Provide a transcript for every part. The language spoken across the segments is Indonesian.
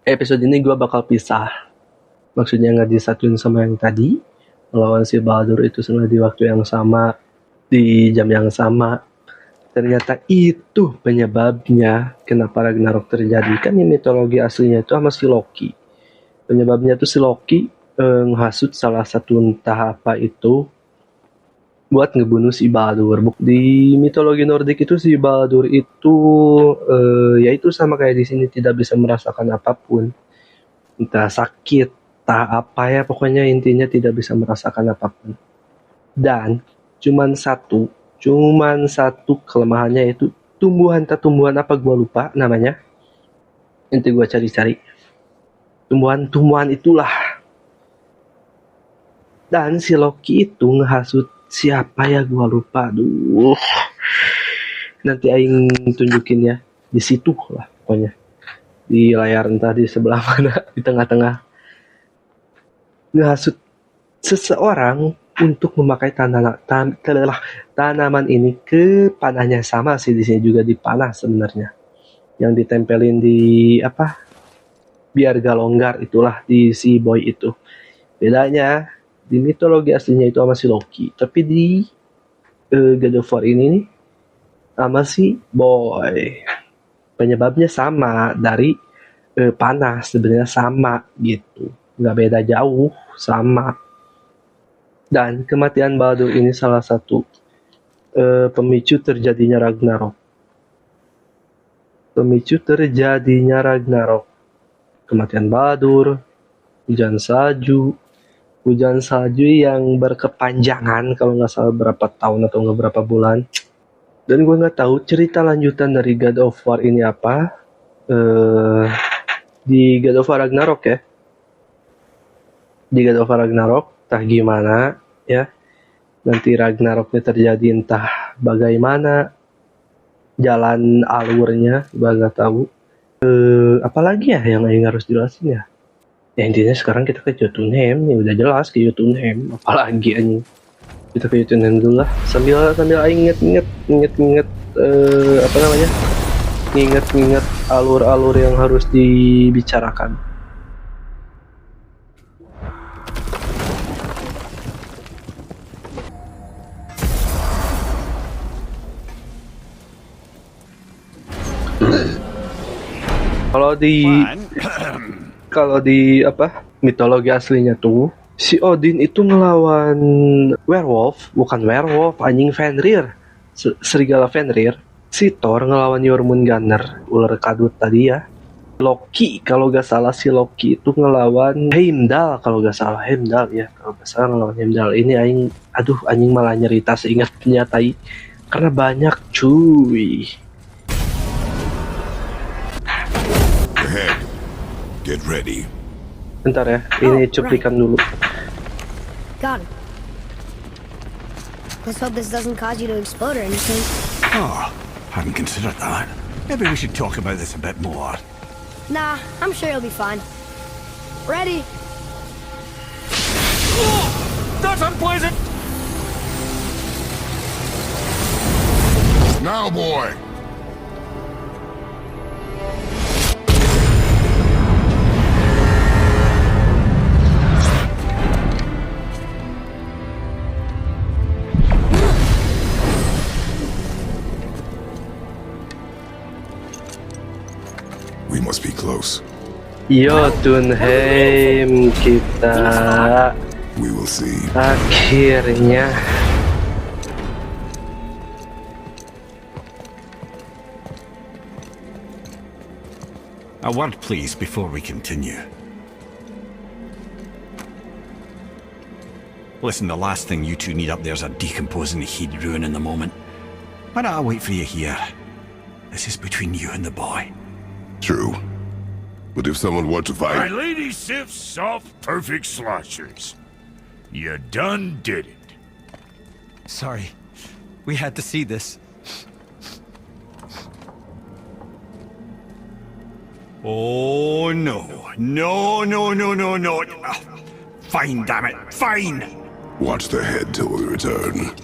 Episode ini gue bakal pisah. Maksudnya nggak disatuin sama yang tadi. Melawan si Baldur itu sebenarnya di waktu yang sama, di jam yang sama. Ternyata itu penyebabnya kenapa Ragnarok terjadi. Kan ini mitologi aslinya itu sama si Loki. Penyebabnya itu si Loki menghasut salah satu entah apa itu buat ngebunuh si Baldur. Di mitologi Nordik itu si Baldur itu ya itu sama kayak di sini, tidak bisa merasakan apapun. Entah sakit, entah apa ya, pokoknya intinya tidak bisa merasakan apapun. Dan cuman satu kelemahannya, itu tumbuhan apa gua lupa namanya. Nanti gua cari-cari. Tumbuhan itulah. Dan si Loki itu ngehasut siapa ya, gua lupa. Aduh. Nanti aing tunjukin ya. Di situ lah pokoknya. Di layar entah di sebelah mana, di tengah-tengah. Ngehasut seseorang untuk memakai tanaman ini ke panahnya. Sama sih di sini juga di panah sebenarnya. Yang ditempelin di apa? Biar gak longgar, itulah di si Boy itu. Bedanya di mitologi aslinya itu sama si Loki, tapi di God of War ini nih sama si Boy. Penyebabnya sama, dari panah, sebenarnya sama gitu. Nggak beda jauh, sama. Dan kematian Baldur ini salah satu pemicu terjadinya Ragnarok. Kematian Baldur, hujan salju yang berkepanjangan, kalau nggak salah berapa tahun atau nggak berapa bulan. Dan gue nggak tahu cerita lanjutan dari God of War ini apa. Di God of War Ragnarok ya. Di God of War Ragnarok, entah gimana ya. Nanti Ragnaroknya terjadi entah bagaimana. Jalan alurnya, gue nggak tahu. Apalagi ya yang harus jelasin ya. Ya intinya sekarang kita ke Jotunheim, ya udah jelas ke Jotunheim. Apalagi anjing. Kita ke Jotunheim dulu lah. Sambil aing inget apa namanya? Nginget alur-alur yang harus dibicarakan. Kalau di apa? Mitologi aslinya tuh si Odin itu ngelawan bukan werewolf, anjing Fenrir. Serigala Fenrir. Si Thor ngelawan Jormungandr, ular kadut tadi ya. Loki, kalau gak salah si Loki itu ngelawan Heimdall, kalau gak salah ngelawan Heimdall. Ini anjing malah nyerita seingatnya tai. Karena banyak cuy. Ahead. Get ready. Bentar ya, ini cuplikan dulu. Got it. Let's hope this doesn't cause you to explode or anything. Oh, hadn't considered that. Maybe we should talk about this a bit more. Nah, I'm sure you'll be fine. Ready? Oh, that's unpleasant! Now, boy. We must be close. Jotunheim kita. We will see. Akhirnya. A word, please, before we continue. Listen, the last thing you two need up there is a decomposing heat ruining the moment. Why don't I wait for you here? This is between you and the boy. True. But if someone were to My fight... lady sips soft, perfect sloshers. You done did it. Sorry. We had to see this. Oh, no. No. Fine, damn it. Fine. Watch the head till we return.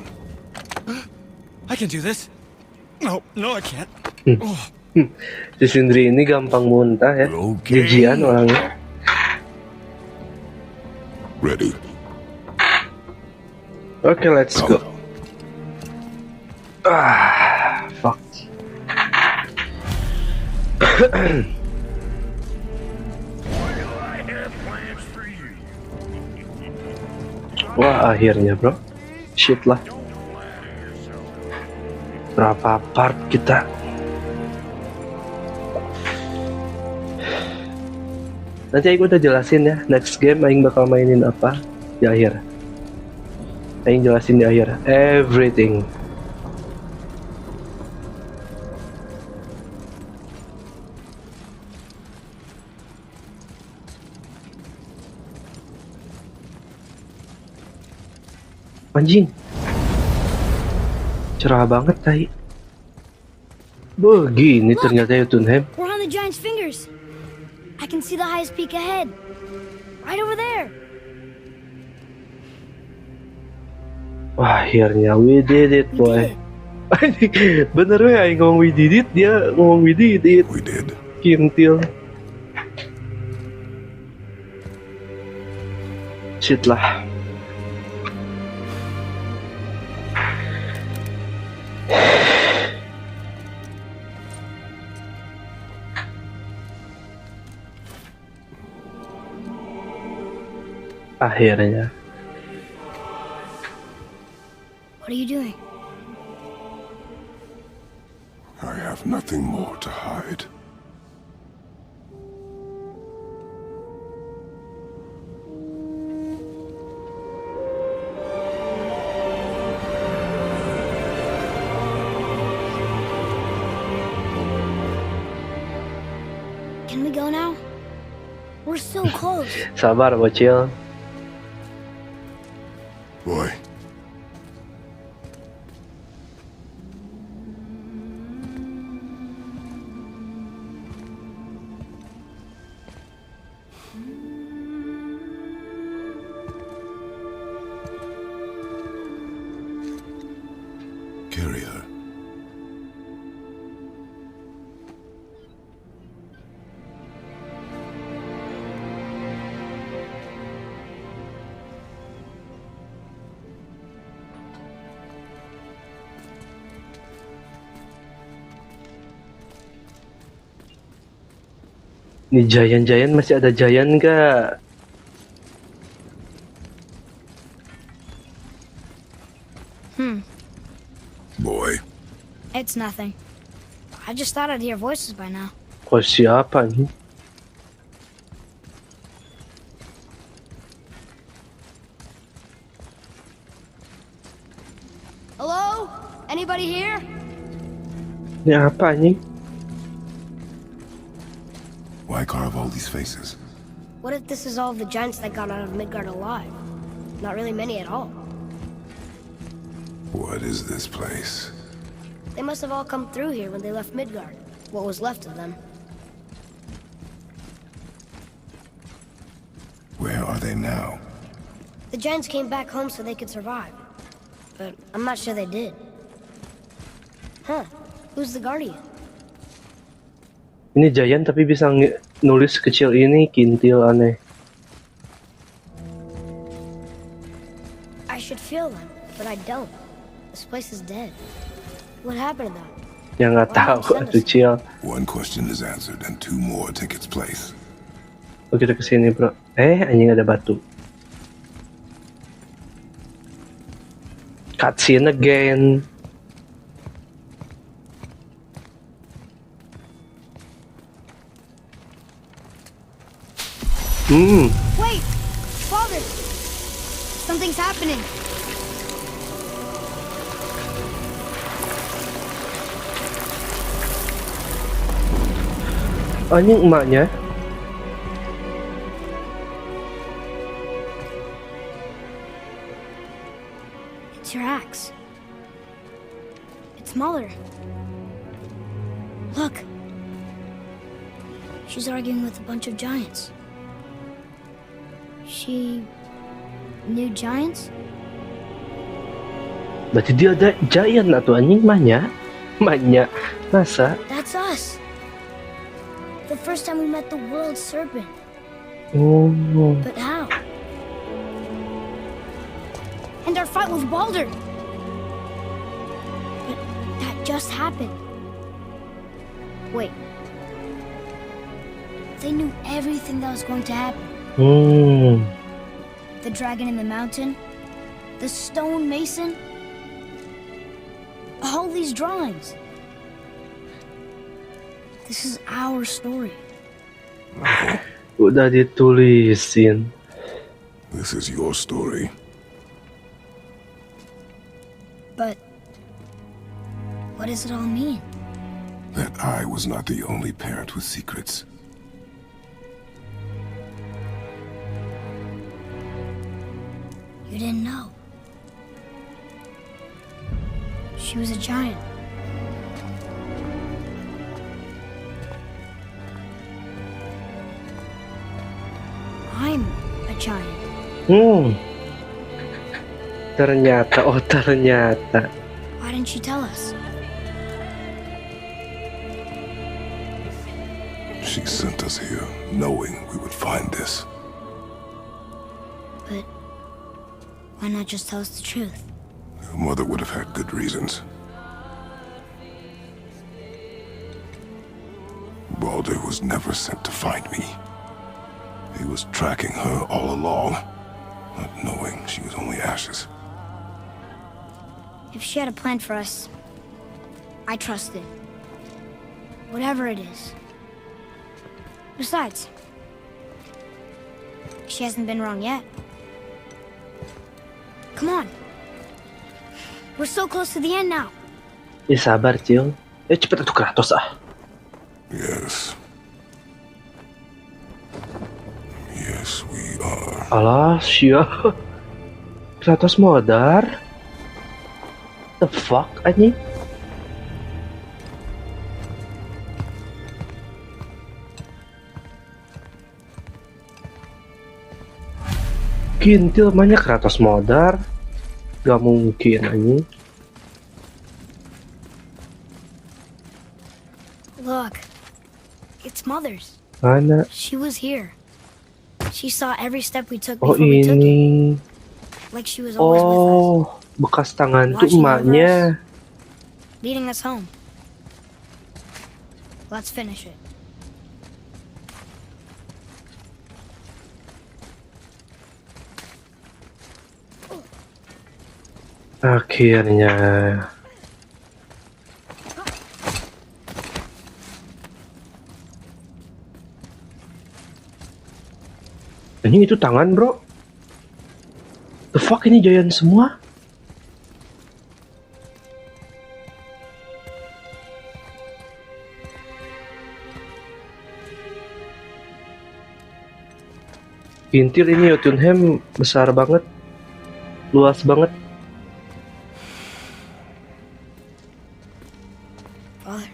I can do this. No, I can't. Oh, Si Sindri ini gampang muntah ya. Okay. Jijian orangnya. Ready. Oke, let's go. Fuck. I have plans for you. Wah, akhirnya bro. Shit lah. Berapa part kita? Nanti Aing udah jelasin ya. Next game Aing bakal mainin apa di akhir. Aing jelasin di akhir. Everything. Anjing. Cerah banget tai. Begini ternyata ya Tunhem. We're on the giant's fingers. I can see the highest peak ahead. Right over there. Wah, akhirnya we did it, We boy. did it. Anjing, bener ya Aing ngomong we did it, dia ngomong we did it. We did. Kintil. Shit lah. Akhirnya. What are you doing? I have nothing more to hide. Can we go now? We're so close. Sabar bocil. Boy, carry her. Nih Giant masih ada Giant nggak? Boy, It's nothing. I just thought I'd hear voices by now. Kok siapa nih? Hello? Anybody here? Ini apa nih? why carve all these faces? What if this is all of the giants that got out of Midgard alive? Not really many at all. What is this place? They must have all come through here when they left Midgard. What was left of them. Where are they now? The giants came back home so they could survive. But I'm not sure they did. Huh. Who's the guardian? Ini Giant tapi bisa nulis kecil ini, kintil aneh. I should feel them, but I don't. This place is dead. What happened to them? Ya nggak tahu atuh Cil. One question is answered and two more take its place. Oh kita kesini bro. Anjing ada batu. Cutscene again. Wait! Father! Something's happening. Anjing emaknya. It's your axe. It's Mother. Look. She's arguing with a bunch of giants. She knew giants? Berarti dia ada Giant atau anjing emaknya. namanya. Masa? That's us. The first time we met the world serpent. Oh. But how? And our fight with Baldur. But that just happened. Wait. They knew everything that was going to happen. The dragon in the mountain, the stone mason, all these drawings. This is our story. Udah ditulisin. This is your story. But what does it all mean? That I was not the only parent with secrets. You didn't know. She was a giant. I'm a giant. Ternyata. Why didn't you tell us? She sent us here, knowing we would find this. But why not just tell us the truth? Your mother would have had good reasons. Baldur was never sent to find me. He was tracking her all along, not knowing she was only ashes. If she had a plan for us, I trust it. Whatever it is. Besides, she hasn't been wrong yet. Come on. We're so close to the end now. Ya sabar, Cil. Cepet atuh Kratos ah. Yes. Yes, we are. Alah, siap. Kratos modar. The fuck, anjing? Kintil banyak Kratos modar. Gak mungkin anjing. Look. It's Mother's. Mana? She was here. She saw every step we took Oh before we took it. ini. Like she was always with us. Oh, bekas tangan tuh Watching over emaknya. Leading us home. Let's finish it. Akhirnya. Anjing itu tangan, bro. The fuck, ini giant semua? Intil ini Jotunheim besar banget. Luas banget. Father,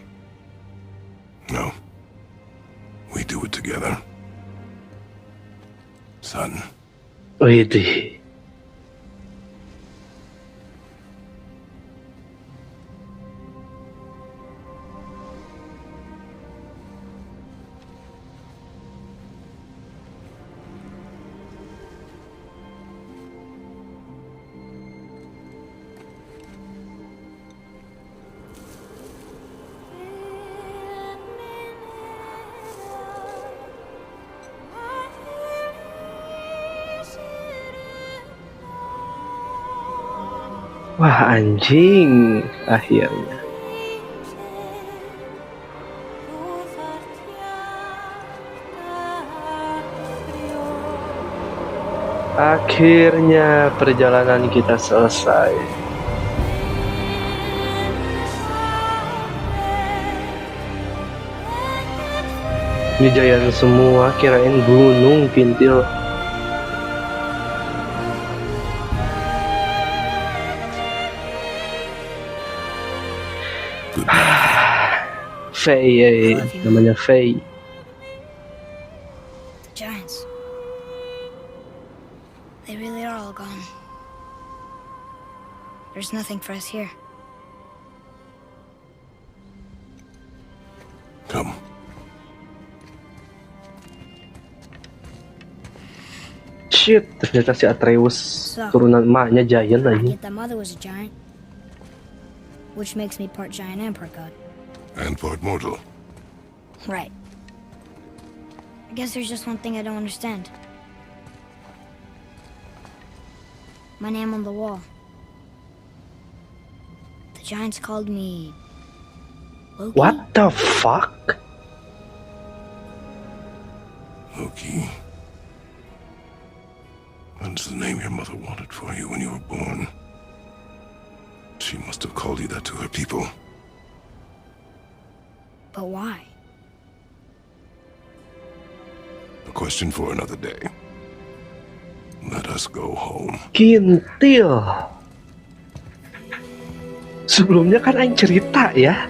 No. We do it together. Son. Widih. Wah anjing, akhirnya. Akhirnya perjalanan kita selesai. Ini giant semua, kirain gunung kintil. Faye, namanya Faye. the giants. They really are all gone. There's nothing for us here. shit, ternyata si Atreus turunan emaknya giant I lagi. get that mother was a giant. Which makes me part giant and part god. And part mortal. Right. I guess there's just one thing I don't understand. My name on the wall. The giants called me Loki. What the fuck? Loki. That's the name your mother wanted for you when you were born. She must have called you that to her people. But why? A question for another day. Let us go home. Kintil. Sebelumnya kan Aing cerita ya,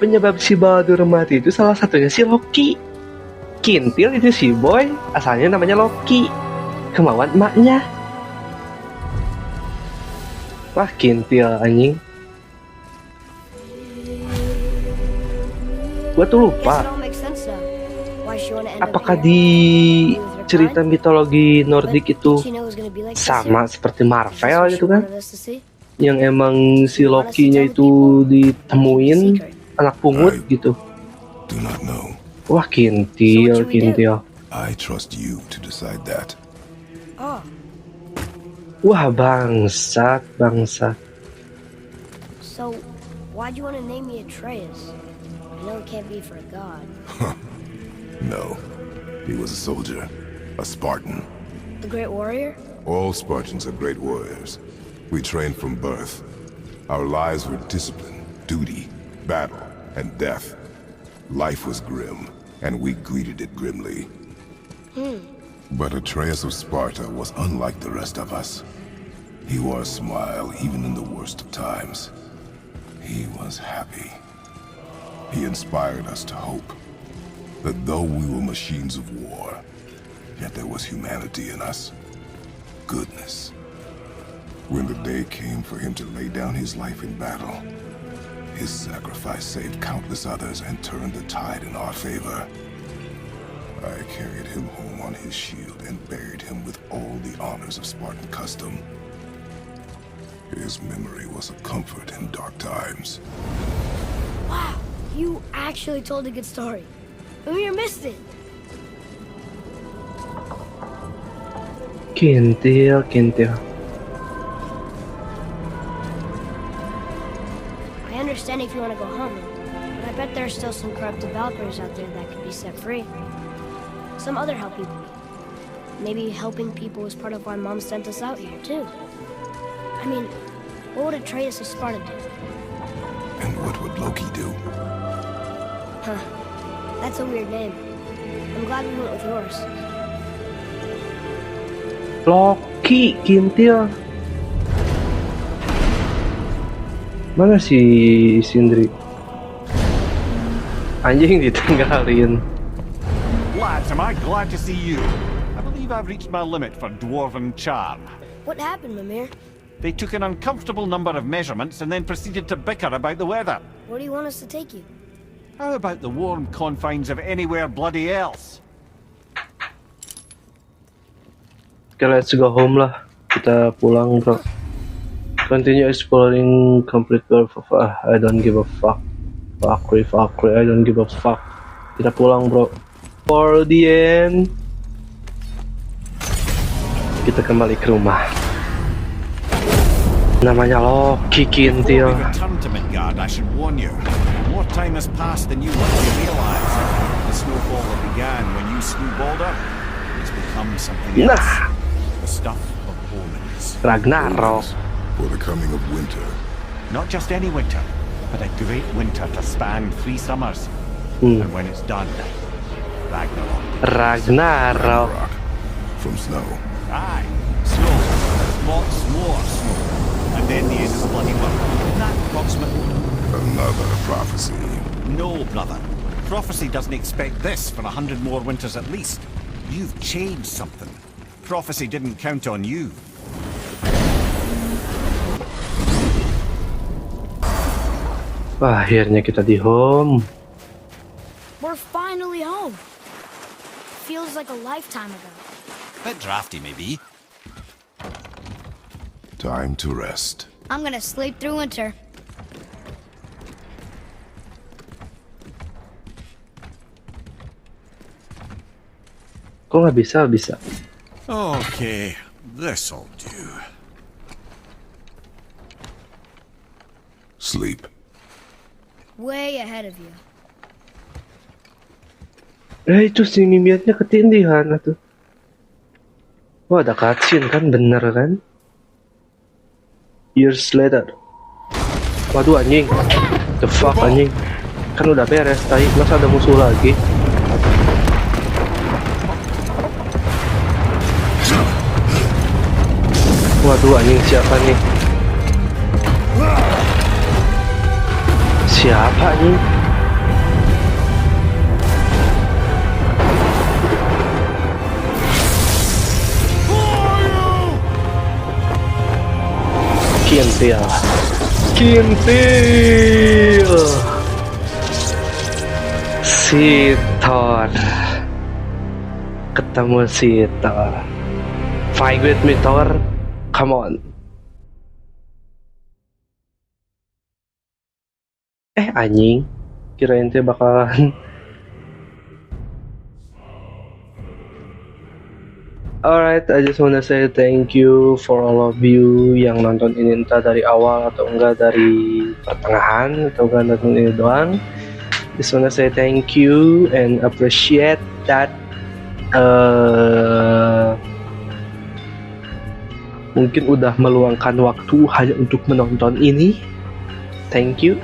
penyebab si Baldur mati itu salah satunya si Loki. Kintil itu si boy, asalnya namanya Loki. Kemauan emaknya. Wah, kintil anjing. Gua tuh Guess lupa, it all makes sense now. Why she wanna end up apakah here? di Be with her cerita kind? mitologi But Nordik did itu she know it was gonna be like this sama here? seperti Is this Marvel what she gitu kan? wanted us to see? Yang emang si You want us to Loki-nya tell the itu people? ditemuin Secret. anak pungut Right. gitu. Do not know. Wah, So kintil, what should we do? kintil. I trust you to decide that. Oh, Wah, bangsat, bangsat. so why'd you want to name me Atreus? I know it can't be for a god. No. He was a soldier. A Spartan. A great warrior? All Spartans are great warriors. We trained from birth. Our lives were discipline, duty, battle, and death. Life was grim, and we greeted it grimly. But Atreus of Sparta was unlike the rest of us. He wore a smile even in the worst of times. He was happy. He inspired us to hope that though we were machines of war, yet there was humanity in us. Goodness. When the day came for him to lay down his life in battle, his sacrifice saved countless others and turned the tide in our favor. I carried him home on his shield and buried him with all the honors of Spartan custom. His memory was a comfort in dark times. Wow, you actually told a good story. Amir missed it. Kintil, kintil. I understand if you want to go home, but I bet there are still some corrupted Valkyries out there that could be set free. Some other help people. Maybe helping people was part of why Mom sent us out here, too. I mean, what would Atreus of Sparta do? And what would Loki do? Huh. That's a weird name. I'm glad we went with yours. Loki, kintil. Mana si Sindri? Anjing ditinggalin. Lads, am I glad to see you. I believe I've reached my limit for dwarven charm. What happened, Mimir? They took an uncomfortable number of measurements and then proceeded to bicker about the weather. Where do you want us to take you? How about the warm confines of anywhere bloody else? Okay, let's go home lah. Kita pulang, bro. Continue exploring complete Gulf of I don't give a fuck. Fuck, I don't give a fuck. Kita pulang, bro. For the end. Kita kembali ke rumah. Namanya Loki, Before kintil. we return to Midgard, I should warn you. More time has passed than you likely realize. The snowfall that began when you slew Baldur has become something else. Nah, The stuff of omens. Ragnarok. For the coming of winter. Not just any winter, but a great winter to span 3 summers. Hmm. And when it's done, Ragnarok. Ragnarok. Rock. From snow. Aye, snow. Lots more snow. And then the end of the bloody world. That approximately. Another prophecy. No, brother. Prophecy doesn't expect this for 100 more winters at least. You've changed something. Prophecy didn't count on you. Wah, akhirnya kita di home. We're finally home. Feels like a lifetime ago. Bit drafty, maybe. Time to rest. I'm gonna sleep through winter. Kok nggak bisa? Bisa. Okay, this'll do. Sleep. Way ahead of you. Itu si mimiatnya ketindihan tuh. Wah, ada cutscene kan, bener kan? Years later. Waduh anjing. The fuck anjing. Kan udah beres tadi, masa ada musuh lagi? Waduh anjing, siapa nih? Siapa nih? Kintil. Kintil. Si Thor. Ketemu si Thor. Fight with me, Thor. Come on. Anjing. Kirain teh bakalan. Alright, I just wanna say thank you for all of you yang nonton ini, entah dari awal atau enggak dari pertengahan atau enggak nonton ini doang. Just wanna say thank you and appreciate that mungkin udah meluangkan waktu hanya untuk menonton ini. Thank you.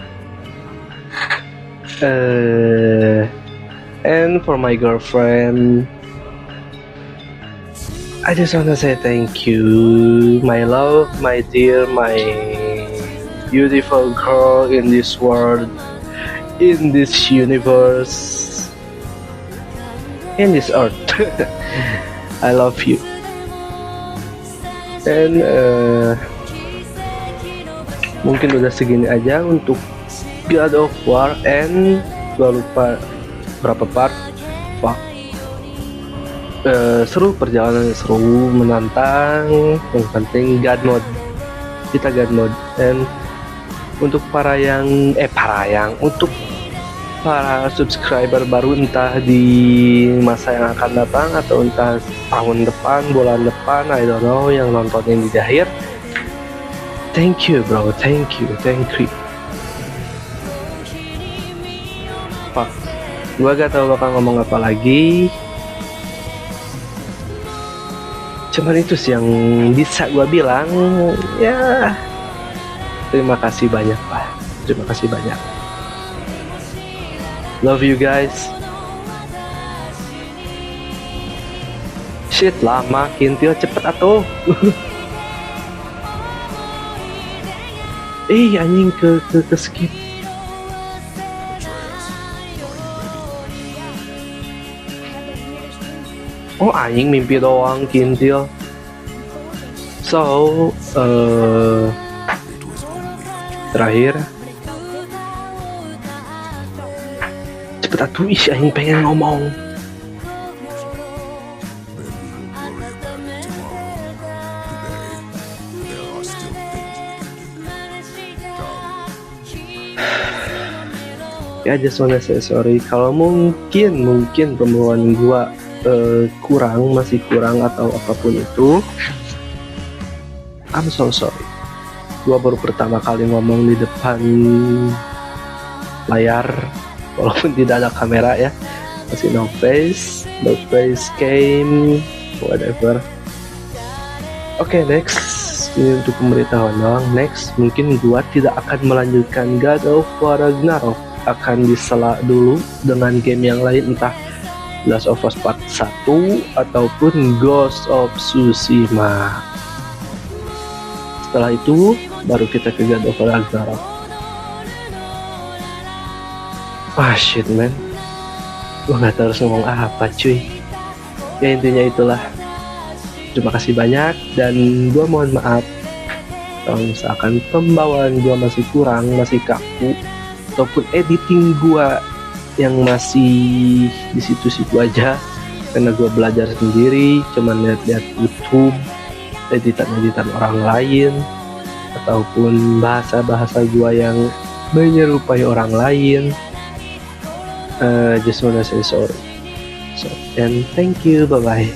And for my girlfriend, I just wanna say thank you, my love, my dear, my beautiful girl in this world, in this universe, in this earth. I love you. And mungkin udah segini aja untuk God of War, and gua lupa berapa part. Fuck. Seru, perjalanan seru, menantang, yang penting God mode, kita God mode. And untuk untuk para subscriber baru, entah di masa yang akan datang atau entah tahun depan, bulan depan, I don't know, yang nontonin di akhir, thank you bro, thank you. Pak, gua gak tau bakal ngomong apa lagi. Cuman itu sih yang bisa gua bilang. Ya, terima kasih banyak Pak. Terima kasih banyak. Love you guys. Shit, lama Kintil, cepet atuh. Anjing ke skip. Oh anjing, mimpi doang Kintil. So, terakhir, cepet atuh, anjing pengen ngomong. Ya, just wanna say sorry kalau mungkin pembawaan gua masih kurang atau apapun itu. I'm so sorry. Gua baru pertama kali ngomong di depan layar, walaupun tidak ada kamera ya. Masih no face cam, whatever. Oke, next. Ini untuk pemberitahuan doang. Next, mungkin gua tidak akan melanjutkan God of War Ragnarok. Akan disela dulu dengan game yang lain, entah Last of Us Part 1 ataupun Ghost of Tsushima. Setelah itu baru kita ke God of War Ragnarok. Shit man, gue gak tahu harus ngomong apa cuy. Ya intinya itulah. Terima kasih banyak, dan gue mohon maaf kalau misalkan pembawaan gue masih kurang, masih kaku, ataupun editing gue yang masih di situ-situ aja. karena gue belajar sendiri, cuman lihat-lihat YouTube, editan-editan orang lain, ataupun bahasa-bahasa gue yang menyerupai orang lain. Just wanna say sorry. So, and thank you, bye-bye.